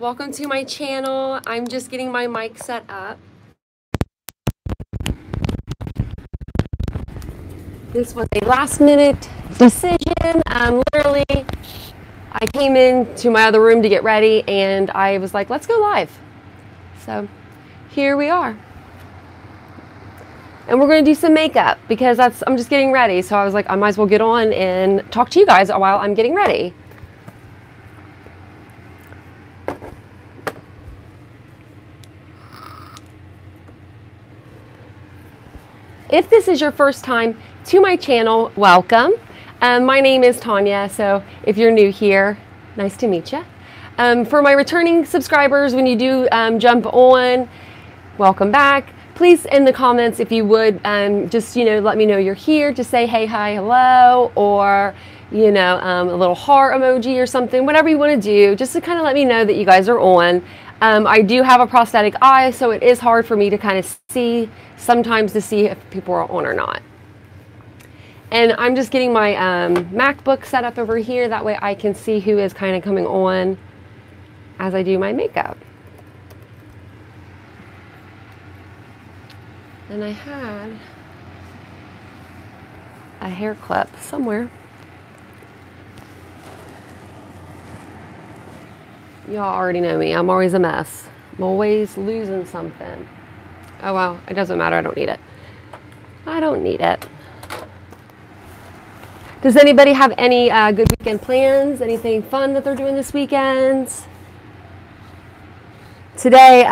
Welcome to my channel. I'm just getting my mic set up. This was a last minute decision. Literally, I came into my other room to get ready and I was like, let's go live. So here we are. And we're going to do some makeup because I'm just getting ready. So I was like, I might as well get on and talk to you guys while I'm getting ready. If this is your first time to my channel, welcome. My name is Tanya, so if you're new here, nice to meet you. For my returning subscribers, when you do jump on, welcome back. Please in the comments, if you would, just, let me know you're here. Just say, hey, hi, hello, or, a little heart emoji or something, whatever you want to do, just to kind of let me know that you guys are on. I do have a prosthetic eye, so it is hard for me to kind of see sometimes to see if people are on or not. And I'm just getting my MacBook set up over here. That way I can see who is kind of coming on as I do my makeup. And I had a hair clip somewhere. Y'all already know me. I'm always a mess. I'm always losing something. Oh, well, it doesn't matter. I don't need it. I don't need it. Does anybody have any good weekend plans? Anything fun that they're doing this weekend? Today,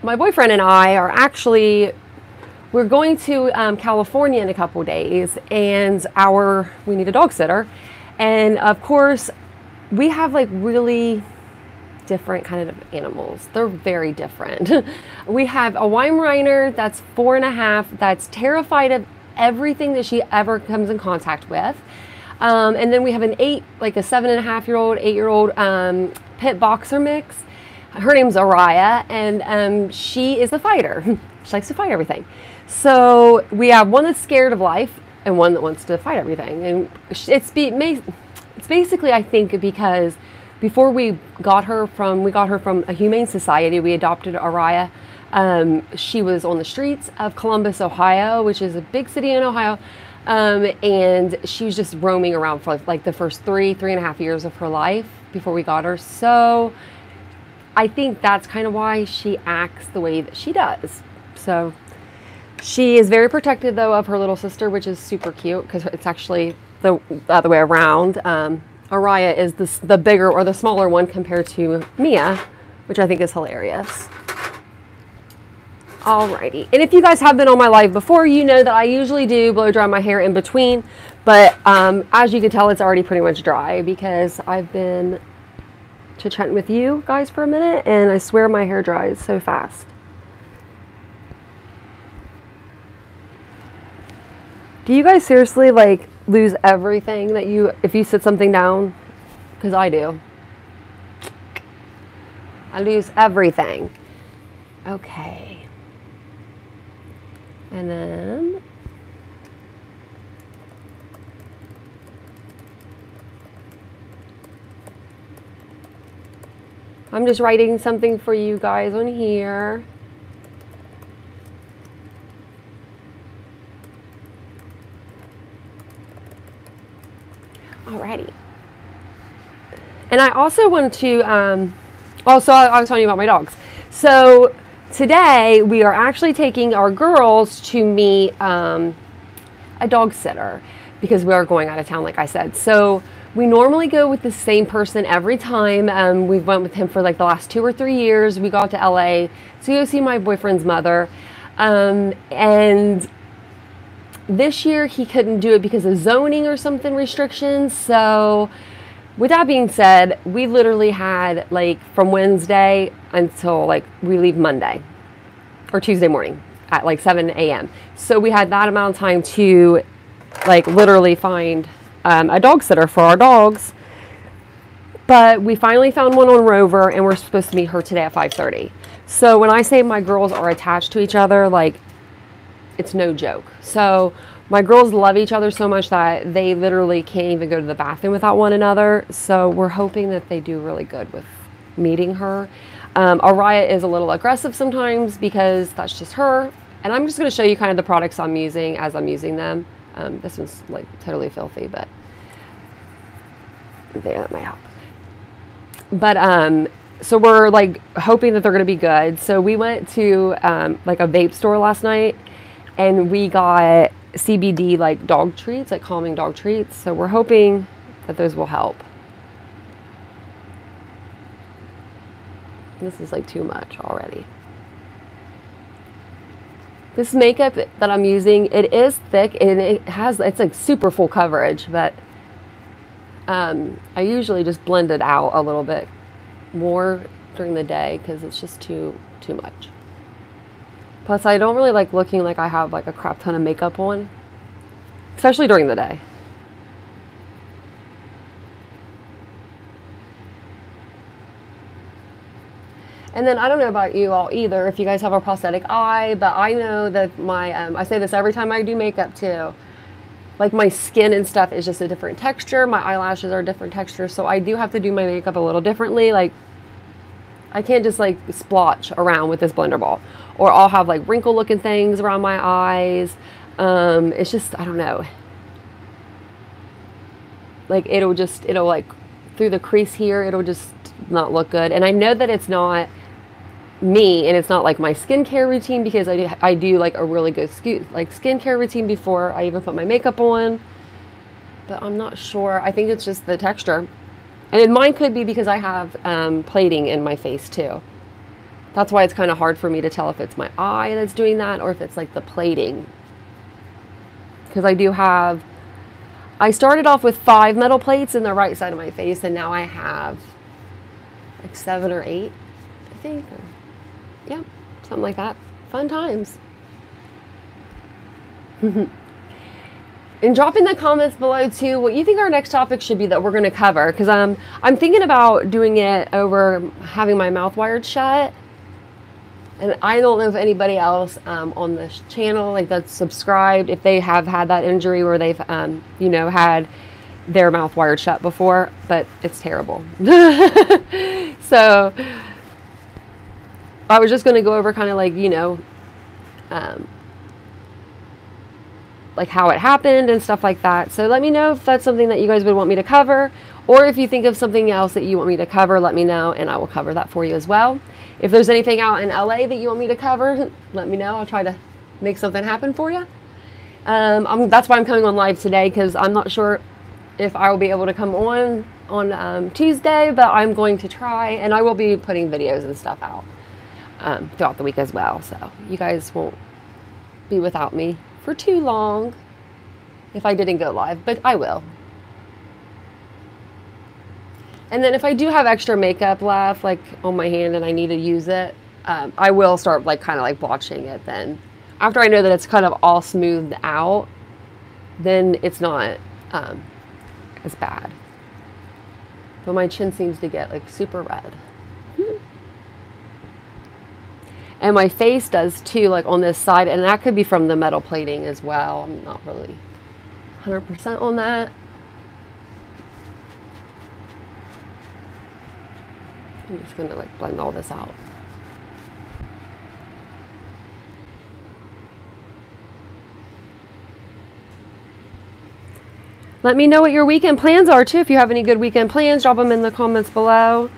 my boyfriend and I are actually, we're going to California in a couple days, and we need a dog sitter. And of course, we have like really different kind of animals. They're very different. We have a Weimaraner that's 4.5, that's terrified of everything that she ever comes in contact with. And then we have a 7.5-year-old, 8-year-old pit boxer mix. Her name's Araya, and she is a fighter. She likes to fight everything. So we have one that's scared of life and one that wants to fight everything. And it's basically, I think, because before we got her from a humane society, we adopted Araya. She was on the streets of Columbus, Ohio, which is a big city in Ohio. And she was just roaming around for like the first 3.5 years of her life before we got her. So I think that's kind of why she acts the way that she does. So she is very protective, though, of her little sister, which is super cute because it's actually the other way around. Araya is the bigger or the smaller one compared to Mia, which I think is hilarious. Alrighty, and if you guys have been on my live before, you know that I usually do blow dry my hair in between, but as you can tell, it's already pretty much dry because I've been chit-chatting with you guys for a minute, and I swear my hair dries so fast. Do you guys seriously like lose everything that if you sit something down? Because I do. I lose everything. Okay. And then I'm just writing something for you guys on here. Alrighty. And I also want to, also I was telling you about my dogs. So today we are actually taking our girls to meet a dog sitter because we are going out of town, like I said. So we normally go with the same person every time. We went with him for like the last 2 or 3 years. We got to LA to go see my boyfriend's mother. And this year he couldn't do it because of zoning or something restrictions. So with that being said, we literally had like from Wednesday until like we leave Monday or Tuesday morning at like 7 a.m. So we had that amount of time to like literally find a dog sitter for our dogs. But we finally found one on Rover, and we're supposed to meet her today at 5:30. So when I say my girls are attached to each other, like it's no joke. So my girls love each other so much that they literally can't even go to the bathroom without one another. So we're hoping that they do really good with meeting her. Araya is a little aggressive sometimes because that's just her. And I'm just going to show you kind of the products I'm using as I'm using them. This one's like totally filthy, but that might help. But so we're like hoping that they're going to be good. So we went to like a vape store last night, and we got CBD like dog treats, like calming dog treats. So we're hoping that those will help. This is like too much already. This makeup that I'm using, it is thick and it's like super full coverage, but I usually just blend it out a little bit more during the day because it's just too much. Plus, I don't really like looking like I have like a crap ton of makeup on, especially during the day. And then I don't know about you all either, if you guys have a prosthetic eye, but I know that my, I say this every time I do makeup too, like my skin and stuff is just a different texture. My eyelashes are a different texture. So I do have to do my makeup a little differently. Like I can't just like splotch around with this blender ball, or I'll have like wrinkle looking things around my eyes. It's just, I don't know. Like it'll like through the crease here, it'll just not look good. And I know that it's not me and it's not like my skincare routine, because I do like a really good skincare routine before I even put my makeup on, but I'm not sure. I think it's just the texture, and mine could be because I have plating in my face too. That's why it's kind of hard for me to tell if it's my eye that's doing that or if it's like the plating, because I started off with 5 metal plates in the right side of my face, and now I have like 7 or 8, I think. Yeah, something like that. Fun times. And drop in the comments below too what you think our next topic should be that we're going to cover, because I'm thinking about doing it over having my mouth wired shut. And I don't know if anybody else on this channel like that's subscribed, if they have had that injury where they've you know, had their mouth wired shut before, but it's terrible. So I was just going to go over kind of like, you know, like how it happened and stuff like that. So let me know if that's something that you guys would want me to cover, or if you think of something else that you want me to cover, let me know and I will cover that for you as well. If there's anything out in LA that you want me to cover, let me know. I'll try to make something happen for you. That's why I'm coming on live today, because I'm not sure if I will be able to come on Tuesday, but I'm going to try, and I will be putting videos and stuff out throughout the week as well. So you guys won't be without me for too long if I didn't go live, but I will. And then if I do have extra makeup left, like on my hand, and I need to use it, I will start like kind of like blotching it then. After I know that it's kind of all smoothed out, then it's not as bad. But my chin seems to get like super red. And my face does too, like on this side, and that could be from the metal plating as well. I'm not really 100% on that. I'm just gonna like blend all this out. Let me know what your weekend plans are too. If you have any good weekend plans, drop them in the comments below.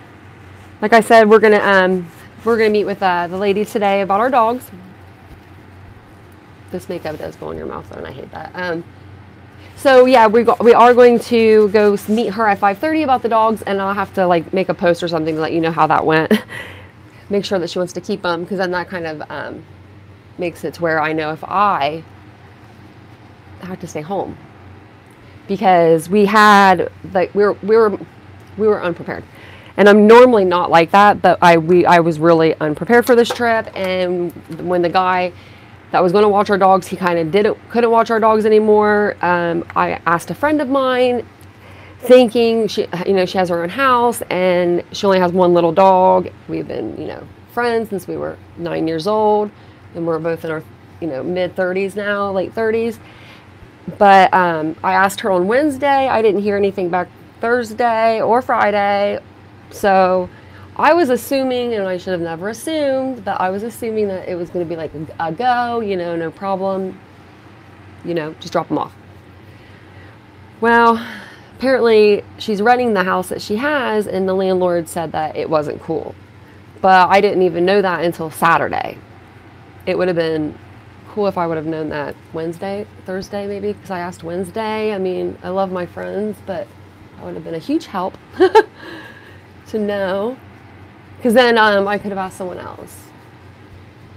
Like I said, we're gonna meet with the lady today about our dogs. This makeup does go in your mouth, and I hate that. So yeah, we are going to go meet her at 5:30 about the dogs, and I'll have to like make a post or something to let you know how that went. Make sure that she wants to keep them, because then that kind of makes it to where I know if I have to stay home, because we had like we were unprepared. And I'm normally not like that, but I was really unprepared for this trip. And when the guy that was going to watch our dogs, he kind of couldn't watch our dogs anymore. I asked a friend of mine, thinking she has her own house and she only has one little dog. We've been, friends since we were 9 years old, and we're both in our, mid 30s now, late 30s. But I asked her on Wednesday. I didn't hear anything back Thursday or Friday. So I was assuming, and I should have never assumed, but I was assuming that it was going to be like a go, you know, no problem, you know, just drop them off. Well, apparently she's renting the house that she has, and the landlord said that it wasn't cool. But I didn't even know that until Saturday. It would have been cool if I would have known that Wednesday, Thursday maybe, because I asked Wednesday. I mean, I love my friends, but that would have been a huge help to know. Because then I could have asked someone else.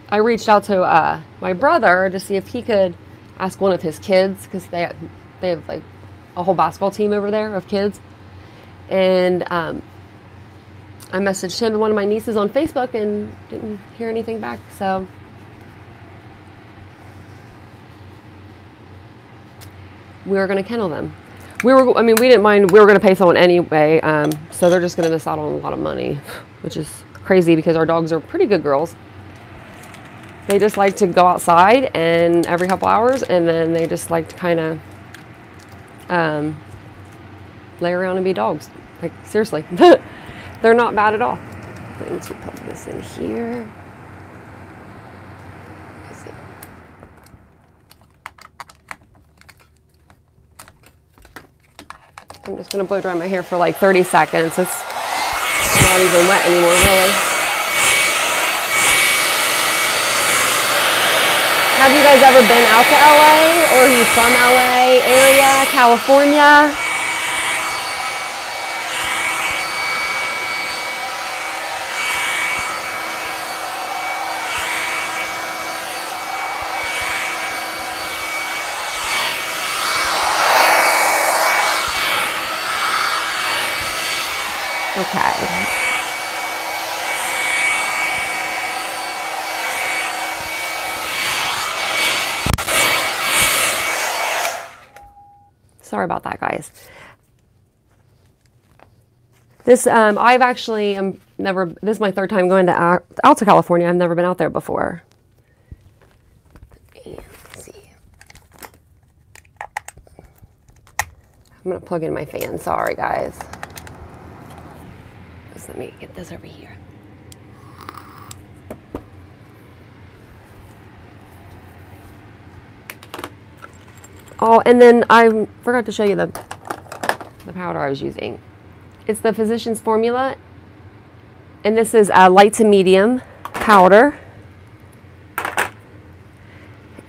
I reached out to my brother to see if he could ask one of his kids, because they have like a whole basketball team over there of kids. And I messaged him and one of my nieces on Facebook and didn't hear anything back. So we were going to kennel them. We didn't mind. We were going to pay someone anyway. So they're just going to miss out on a lot of money, which is crazy because our dogs are pretty good girls. They just like to go outside and every couple hours, and then they just like to kind of lay around and be dogs. Like, seriously. They're not bad at all. Let's put this in here. Let's see. I'm just going to blow dry my hair for like 30 seconds. It's not even wet anymore, really. Have you guys ever been out to LA, or are you from LA area, California? Okay. Sorry about that, guys. This, I've actually this is my third time going to out to California. I've never been out there before. Let's see. I'm going to plug in my fan. Sorry, guys. Just let me get this over here. Oh, and then I forgot to show you the powder I was using. It's the Physicians Formula, and this is a light to medium powder.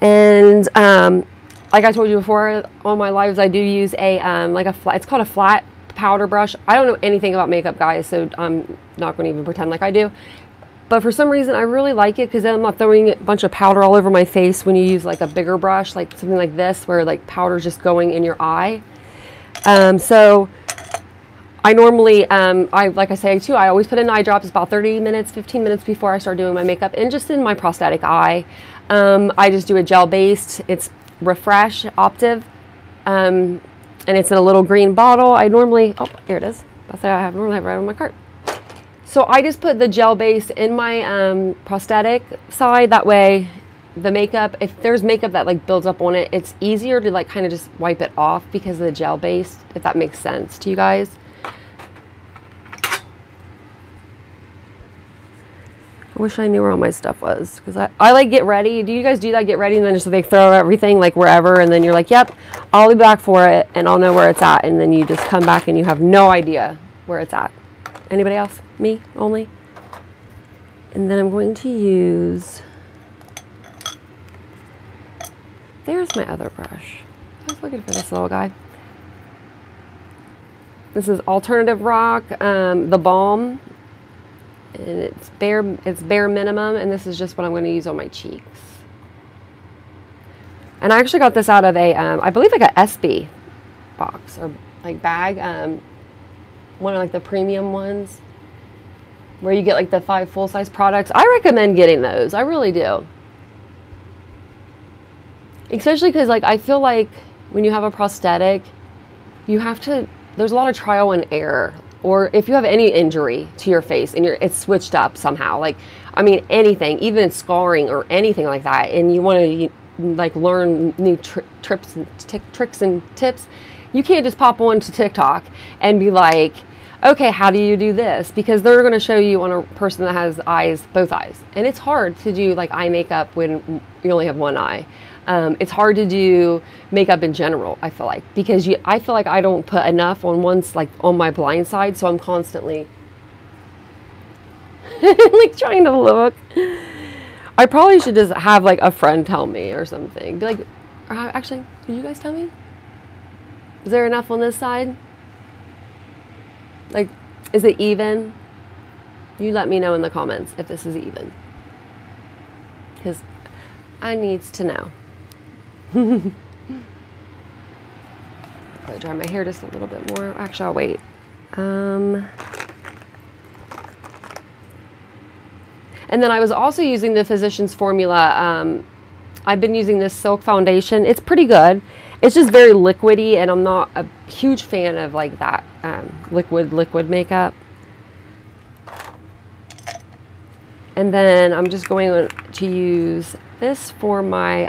And like I told you before on my lives, I do use a it's called a flat powder brush. I don't know anything about makeup, guys, so I'm not going to even pretend like I do. But for some reason, I really like it because then I'm not throwing a bunch of powder all over my face when you use like a bigger brush, like something like this, where like powder's just going in your eye. So I normally, like I say too, I always put in eye drops about 30 minutes, 15 minutes before I start doing my makeup, and just in my prosthetic eye. I just do a gel-based. It's Refresh Optive, and it's in a little green bottle. I normally, oh, here it is. That's what I normally have right on my cart. So I just put the gel base in my prosthetic side. That way the makeup, if there's makeup that like builds up on it, it's easier to like kind of just wipe it off because of the gel base, if that makes sense to you guys. I wish I knew where all my stuff was, because I like get ready. Do you guys do that? Get ready and then just like throw everything like wherever, and then you're like, yep, I'll be back for it and I'll know where it's at, and then you just come back and you have no idea where it's at. Anybody else? Me only? And then I'm going to use, there's my other brush. I was looking for this little guy. This is Alternative Rock, the Balm. And it's bare minimum, and this is just what I'm going to use on my cheeks. And I actually got this out of a, I believe like a SB box or like bag, one of like the premium ones where you get like the 5 full-size products. I recommend getting those. I really do. Especially because like I feel like when you have a prosthetic, you have to, there's a lot of trial and error. Or if you have any injury to your face and it's switched up somehow, like, I mean, anything, even scarring or anything like that, and you want to like learn new tricks and tips, you can't just pop onto TikTok and be like, okay, how do you do this? Because they're going to show you on a person that has eyes, both eyes. And it's hard to do like eye makeup when you only have one eye. It's hard to do makeup in general, I feel like, because I feel like I don't put enough on like on my blind side, so I'm constantly like trying to look. I probably should just have like a friend tell me or something. Be like, actually, could you guys tell me? Is there enough on this side? Like, is it even? You let me know in the comments if this is even, because I needs to know. I'll dry my hair just a little bit more. Actually, I'll wait. And then I was also using the Physicians Formula. I've been using this Silk foundation. It's pretty good. It's just very liquidy, and I'm not a huge fan of like that liquid makeup. And then I'm just going to use this for my,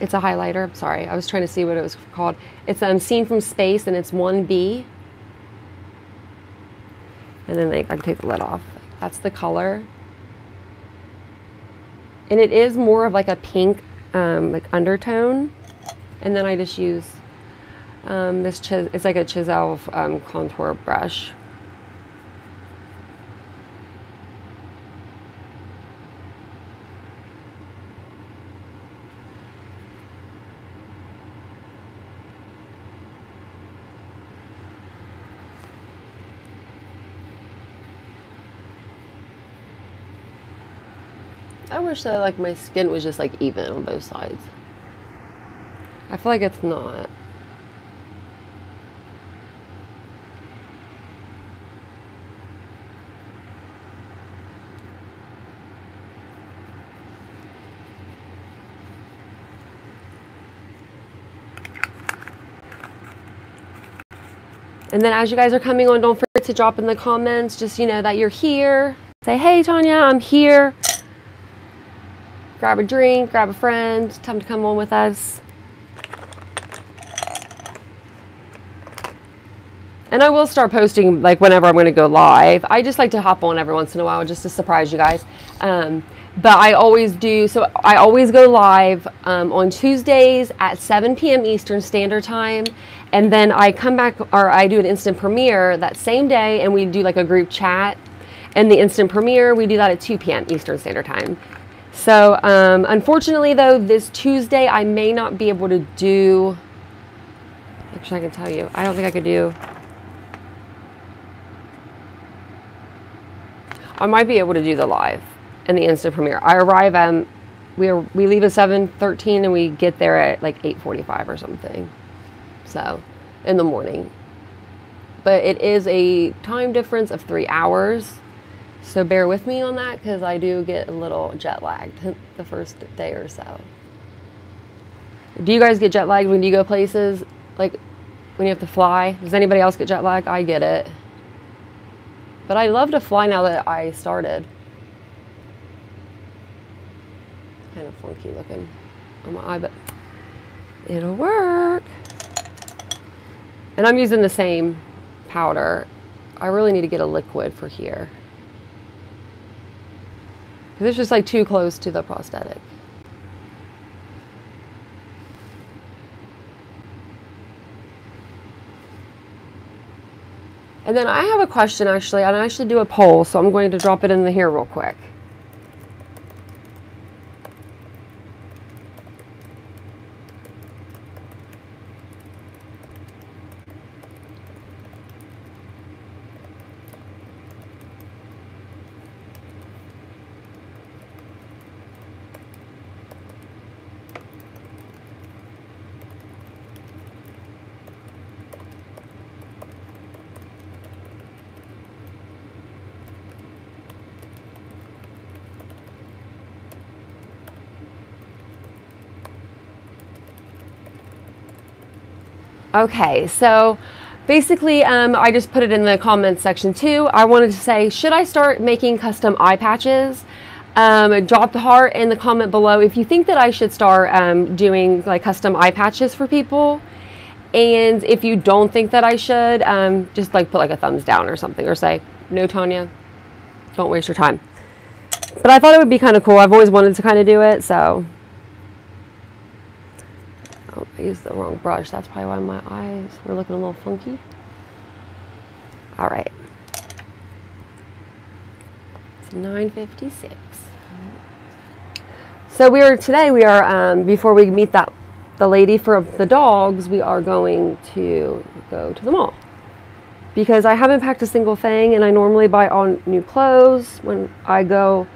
it's a highlighter. I'm sorry, I was trying to see what it was called. It's Seen from Space, and it's 1B. And then I can take the lid off. That's the color. And it is more of like a pink like undertone. And then I just use it's like a chisel contour brush. I wish that like my skin was just like even on both sides. I feel like it's not. And then as you guys are coming on, don't forget to drop in the comments, just, you know, that you're here. Say, hey, Tanya, I'm here. Grab a drink, grab a friend, time to come on with us. And I will start posting like whenever I'm going to go live. I just like to hop on every once in a while just to surprise you guys. But I always do, so I always go live on Tuesdays at 7 p.m. Eastern Standard Time. And then I come back, or I do an instant premiere that same day, and we do like a group chat. And the instant premiere, we do that at 2 p.m. Eastern Standard Time. So unfortunately though, this Tuesday I may not be able to do, actually I can tell you, I don't think I could do, I might be able to do the live and the instant premiere. I arrive we leave at 7:13 and we get there at like 8:45 or something. So in the morning. But it is a time difference of 3 hours. So bear with me on that, because I do get a little jet lagged the first day or so. Do you guys get jet lagged when you go places? Like when you have to fly? Does anybody else get jet lagged? I get it. But I love to fly now that I started. Kind of funky looking on my eye, but it'll work. And I'm using the same powder. I really need to get a liquid for here. It's just like too close to the prosthetic. And then I have a question actually, and I should do a poll, so I'm going to drop it in here real quick. Okay, so basically I just put it in the comments section too. I wanted to say, should I start making custom eye patches? Drop the heart in the comment below if you think that I should start doing like custom eye patches for people. And if you don't think that I should, just like put like a thumbs down or something, or say, no, Tanya, don't waste your time. But I thought it would be kind of cool. I've always wanted to kind of do it, so. Oh, I used the wrong brush. That's probably why my eyes were looking a little funky. All right. It's 9:56. So today we are, before we meet the lady for the dogs, we are going to go to the mall. Because I haven't packed a single thing, and I normally buy all new clothes when I go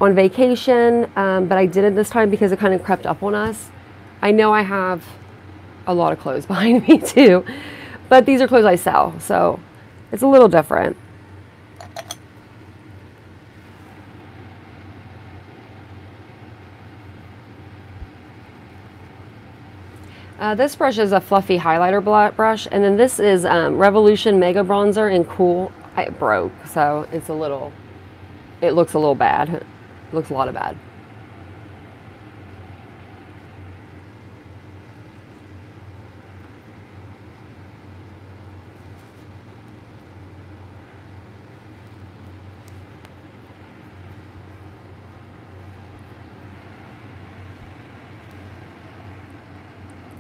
on vacation, but I didn't this time because it kind of crept up on us. I know I have a lot of clothes behind me too, but these are clothes I sell, so it's a little different. This brush is a fluffy highlighter brush, and then this is Revolution Mega Bronzer in Cool. It broke, so it looks a little bad. It looks a lot of bad.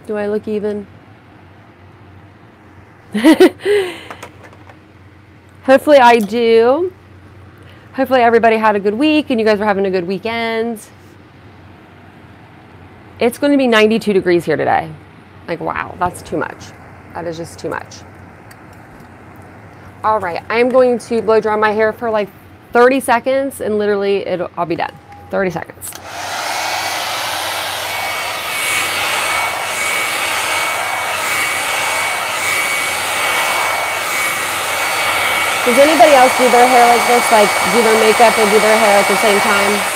Do I look even? Hopefully I do. Hopefully everybody had a good week and you guys are having a good weekend. It's going to be 92 degrees here today. Like, wow, that's too much. That is just too much. All right, I am going to blow dry my hair for like 30 seconds and literally I'll be done. 30 seconds. Does anybody else do their hair like this? Like do their makeup and do their hair at the same time?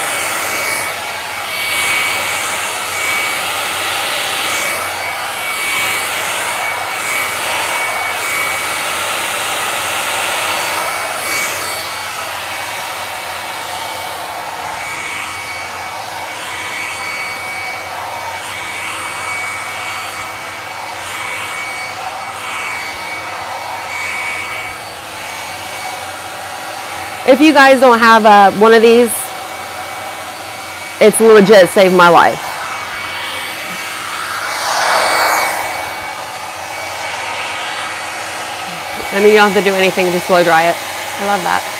If you guys don't have one of these, it's legit saved my life. I mean, you don't have to do anything, just blow dry it. I love that.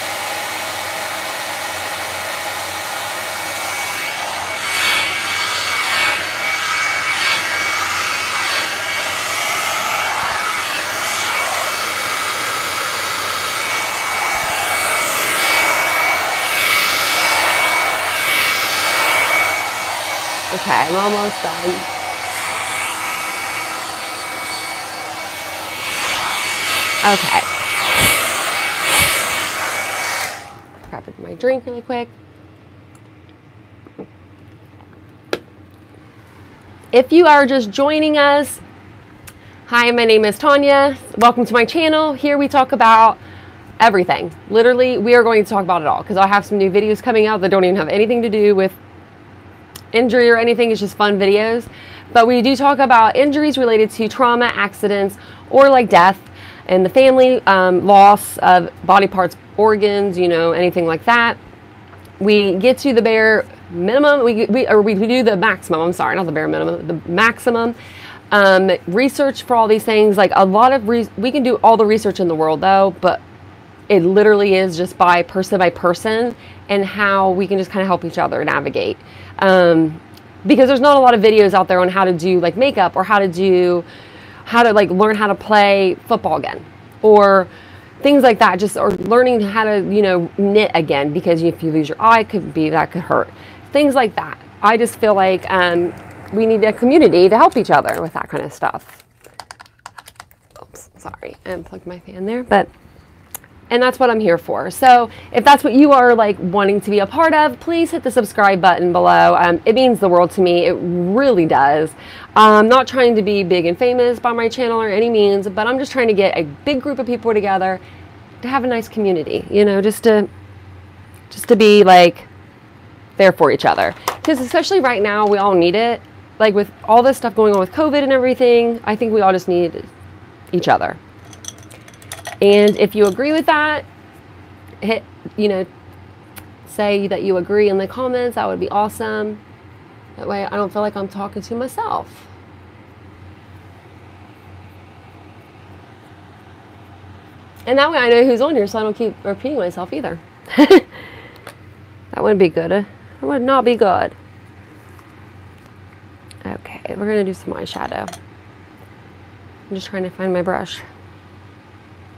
Okay, I'm almost done. Okay. Grab my drink really quick. If you are just joining us, hi, my name is Tanya. Welcome to my channel. Here we talk about everything. Literally, we are going to talk about it all because I have some new videos coming out that don't even have anything to do with injury or anything. It's just fun videos, but we do talk about injuries related to trauma, accidents, or like death and the family, loss of body parts, organs, you know, anything like that. We get to the bare minimum, we do the maximum, I'm sorry, not the bare minimum, the maximum research for all these things. Like a lot of we can do all the research in the world though, but it literally is just by person and how we can just kind of help each other navigate. Because there's not a lot of videos out there on how to do like makeup or how to like learn how to play football again or things like that, just or learning how to, you know, knit again, because if you lose your eye, that could hurt. Things like that. I just feel like we need a community to help each other with that kind of stuff. Oops, sorry, I unplugged my fan there, and that's what I'm here for. So if that's what you are like wanting to be a part of, please hit the subscribe button below. It means the world to me. It really does. I'm not trying to be big and famous by my channel or any means, but I'm just trying to get a big group of people together to have a nice community, you know, just to be like there for each other. Because especially right now, we all need it. like with all this stuff going on with COVID and everything, I think we all just need each other. And if you agree with that, hit, say that you agree in the comments. That would be awesome. That way I don't feel like I'm talking to myself. And that way I know who's on here, so I don't keep repeating myself either. That wouldn't be good. That would not be good. Okay, we're going to do some eyeshadow. I'm just trying to find my brush.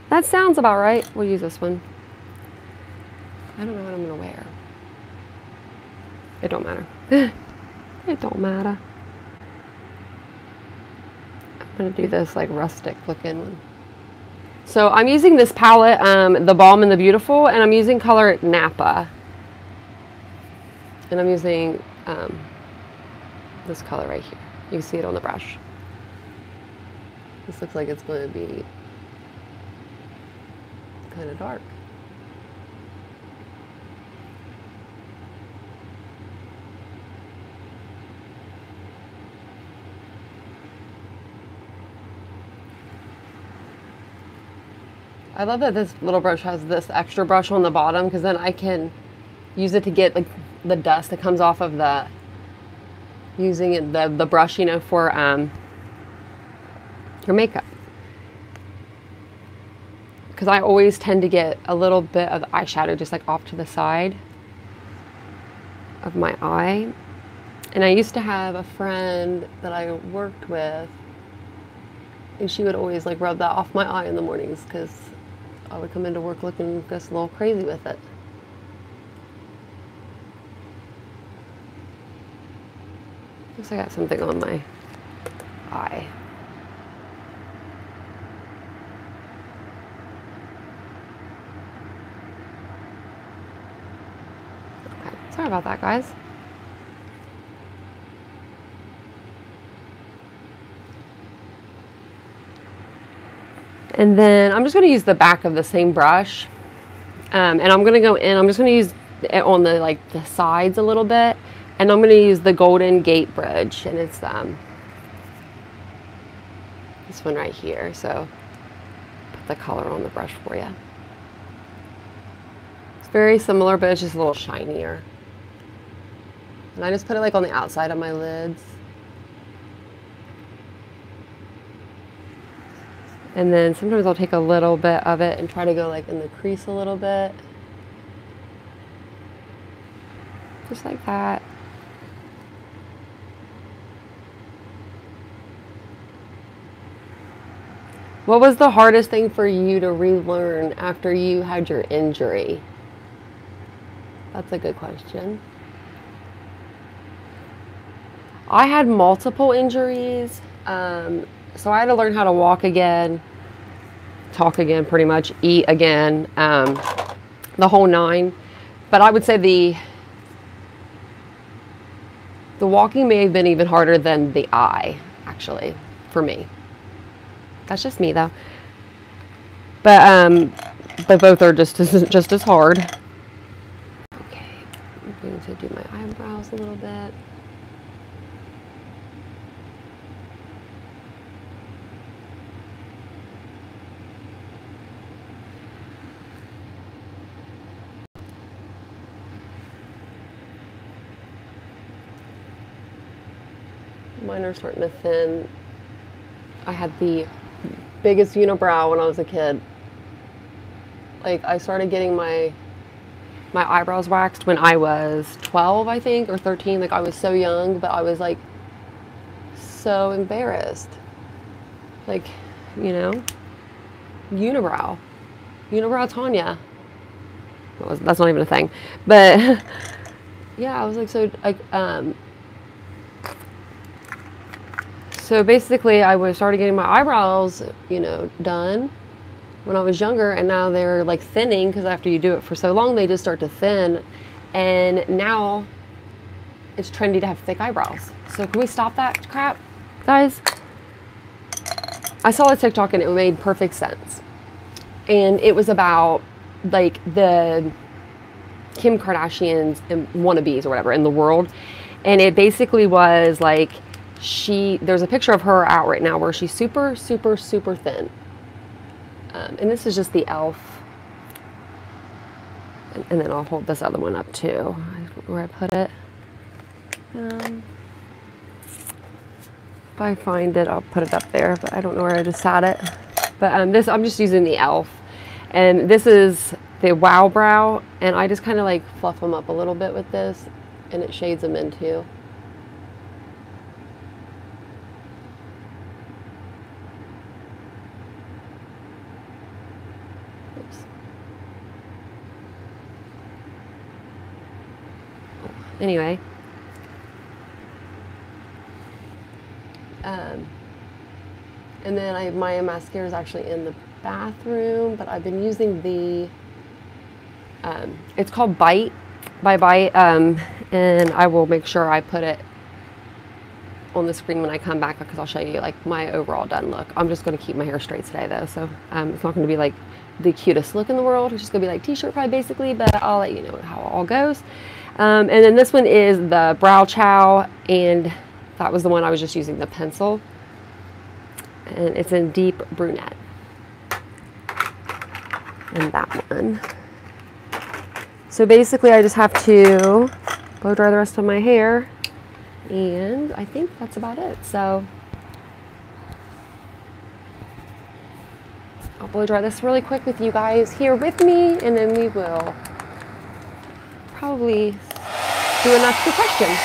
That sounds about right. We'll use this one. I don't know what I'm going to wear. It don't matter. It don't matter. I'm going to do this like rustic looking one. So I'm using this palette, the Balm and the Beautiful, and I'm using color Napa. And I'm using this color right here. You can see it on the brush. This looks like it's going to be kind of dark. I love that this little brush has this extra brush on the bottom, because then I can use it to get like the dust that comes off of the, using it, the brush, for your makeup. Because I always tend to get a little bit of eyeshadow just like off to the side of my eye. And I used to have a friend that I worked with, and she would always like rub that off my eye in the mornings, because I would come into work looking just a little crazy with it. Looks like I got something on my eye. Okay, sorry about that, guys. And then I'm just going to use the back of the same brush, and I'm going to go in. I'm just going to use it on the the sides a little bit, and I'm going to use the Golden Gate Bridge, and it's this one right here. So put the color on the brush for you. It's very similar, but it's just a little shinier. And I just put it like on the outside of my lids. And then sometimes I'll take a little bit of it and try to go like in the crease a little bit. Just like that. What was the hardest thing for you to relearn after you had your injury? That's a good question. I had multiple injuries. So I had to learn how to walk again, talk again, pretty much, eat again, the whole nine. But I would say the walking may have been even harder than the eye, actually, for me. That's just me, though. But both are just as hard. Okay, I'm going to do my eyebrows a little bit. Mine are starting to thin. I had the biggest unibrow when I was a kid. Like, I started getting my eyebrows waxed when I was 12, I think, or 13. Like, I was so young, but I was like so embarrassed. Like, unibrow Tanya. That's not even a thing. But yeah, I was like so like So basically, I started getting my eyebrows, done when I was younger, and now they're like thinning, because after you do it for so long, they just start to thin, and now it's trendy to have thick eyebrows. So can we stop that crap, guys? I saw a TikTok and it made perfect sense, and it was about like the Kim Kardashian's and wannabes or whatever in the world, and it basically was like, there's a picture of her out right now where she's super, super, super thin. And this is just the e.l.f. And then I'll hold this other one up too, where I put it. If I find it, I'll put it up there, but I don't know where I just had it. But this, I'm just using the e.l.f. And this is the Wow Brow, and I just kind of like fluff them up a little bit with this, and it shades them in too. Oops. Anyway. And then my mascara is actually in the bathroom, but I've been using the, it's called Bite by Bite, and I will make sure I put it on the screen when I come back, because I'll show you like my overall done look. I'm just going to keep my hair straight today though, so it's not going to be like the cutest look in the world. It's just going to be like t-shirt pride basically, but I'll let you know how it all goes. And then this one is the Brow Chow, and that was the one I was just using the pencil, and it's in Deep Brunette. And that one. So basically I just have to blow dry the rest of my hair, and I think that's about it. So I'll blow dry this really quick with you guys here with me, and then we will probably do enough for questions.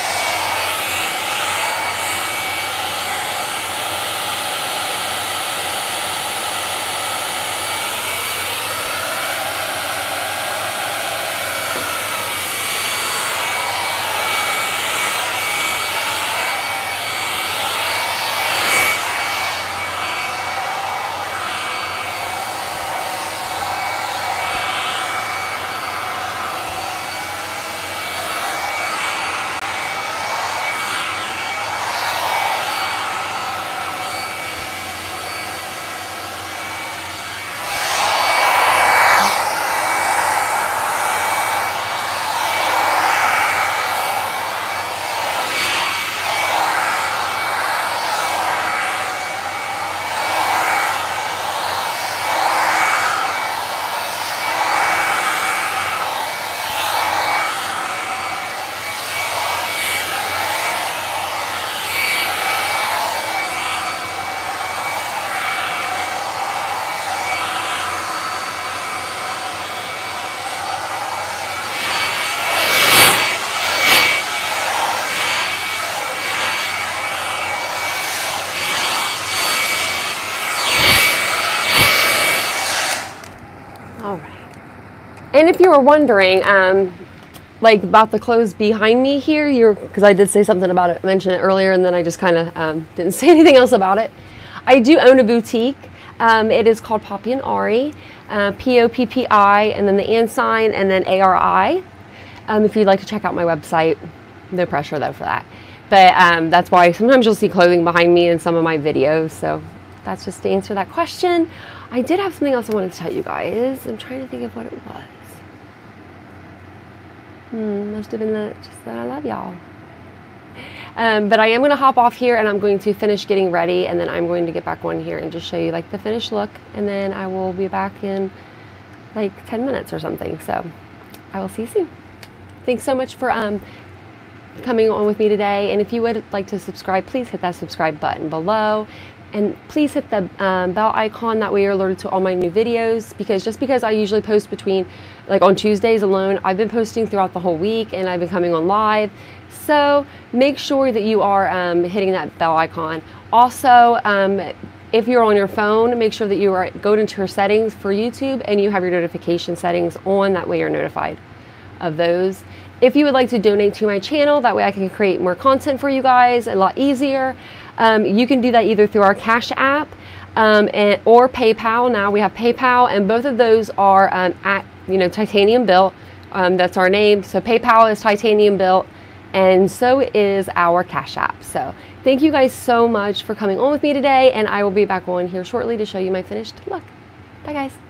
And if you were wondering, like about the clothes behind me here, because I did say something about it, mention it earlier, and then I just kind of didn't say anything else about it. I do own a boutique. It is called Poppy and Ari, P-O-P-P-I, and then the and sign, and then A-R-I. If you'd like to check out my website, no pressure though for that. But that's why sometimes you'll see clothing behind me in some of my videos. So that's just to answer that question. I did have something else I wanted to tell you guys. I'm trying to think of what it was. Must have been just that I love y'all. But I am going to hop off here, and I'm going to finish getting ready, and then I'm going to get back on here and just show you like the finished look, and then I will be back in like 10 minutes or something. So I will see you soon. Thanks so much for coming on with me today, and if you would like to subscribe, please hit that subscribe button below. And please hit the bell icon, that way you're alerted to all my new videos, because just because I usually post between, like on Tuesdays alone, I've been posting throughout the whole week, and I've been coming on live. So make sure that you are hitting that bell icon. Also, if you're on your phone, make sure that you are go into your settings for YouTube and you have your notification settings on, that way you're notified of those. If you would like to donate to my channel, that way I can create more content for you guys a lot easier. You can do that either through our Cash App or PayPal. Now we have PayPal, and both of those are at Titanium Built. That's our name. So PayPal is Titanium Built, and so is our Cash App. So thank you guys so much for coming on with me today, and I will be back on here shortly to show you my finished look. Bye guys.